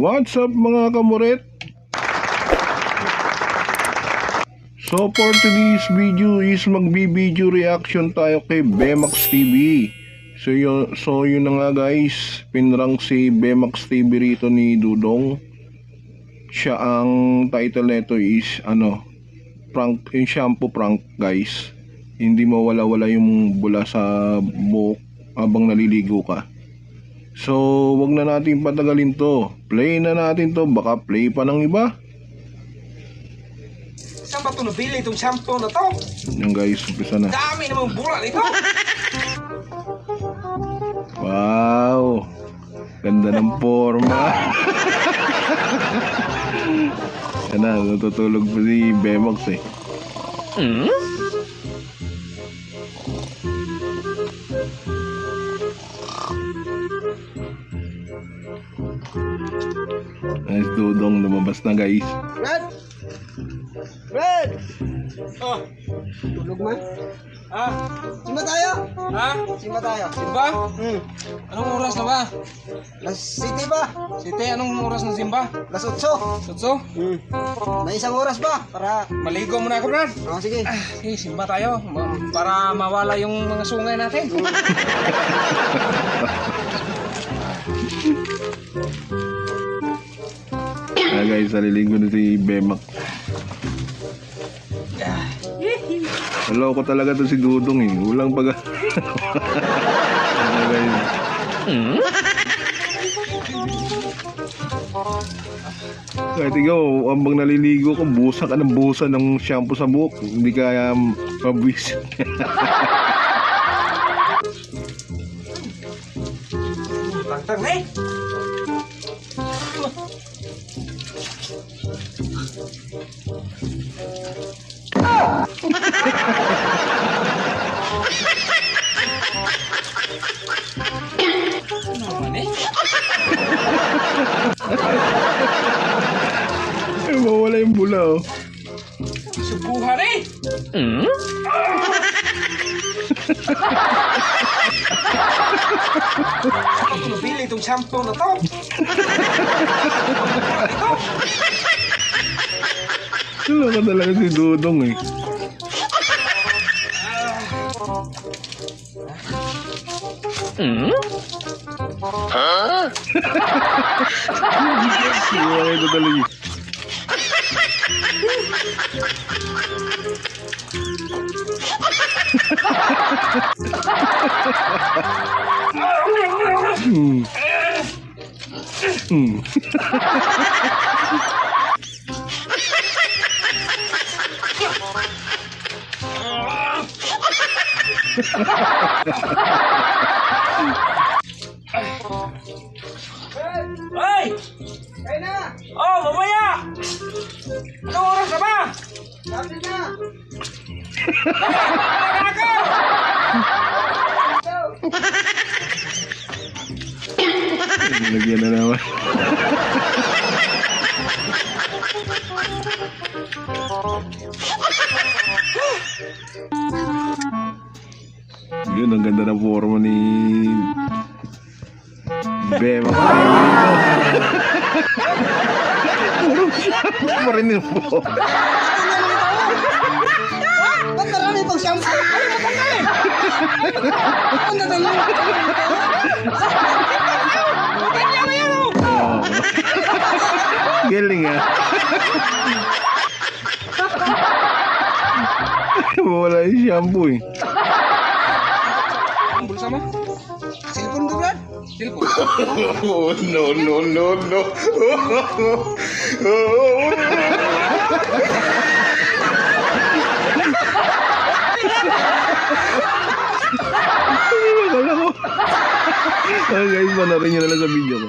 What's up mga kamuret? So for today's video is magbi-video reaction tayo kay Bemax TV. So yun na nga guys, pinrank si Bemax TV rito ni Dudong. Siya ang title nito is prank, yung shampoo prank guys. Hindi mawala-wala yung bula sa buhok habang naliligo ka. So wag na natin patagalin to. Play na natin to, baka play pa ng iba. Saan ba ito nabili itong shampoo na to? Yan guys, umpisa na. Dami namang bula nito. Wow, ganda ng forma. Yan na, natutulog pa si Bemax eh. Nice, Dudong lumabas na guys. Red! Red! Oh, tulog man? Simba tayo? Simba tayo. Simba? Anong oras na ba? Las City ba? Siti, anong oras ng Simba? Las 8. Sutso? May isang oras ba? Para... Maligo muna ako, Brad. sige. Sige, Simba tayo. Para mawala yung mga sungay natin. Guys, naliligo na si Bemax. Naloko talaga to si Dudong eh. Ulang pag... guys. Kahit ikaw, habang naliligo ka, busa ka ng busa ng shampoo sa buhok. Hindi ka mabwisit. Tang-tang eh! Ano naman eh? Ay, mawala yung bula oh. Subuhan eh! Saan ba ito nabili itong shampoo na to? Wala ka talaga si Dudong eh. Wala kayo talaga. Ay! Kaya na! Oh, mamaya! Anong oras na ba? Sabi na! Lagyan na naman. Yun, ang ganda ng forma ni Bemax. Puro shampoo pa rin yung forma. Ba't marami itong shampoo? Ay, matanda eh! Ang dadalo! Maganda na yan oh! Galing ah. Wala yung shampoo eh. Ang bulsa mo? Cellphone ko, Brad? Cellphone? Oh, no. Akala ko. Guys, panarin nyo na lang sa video ko.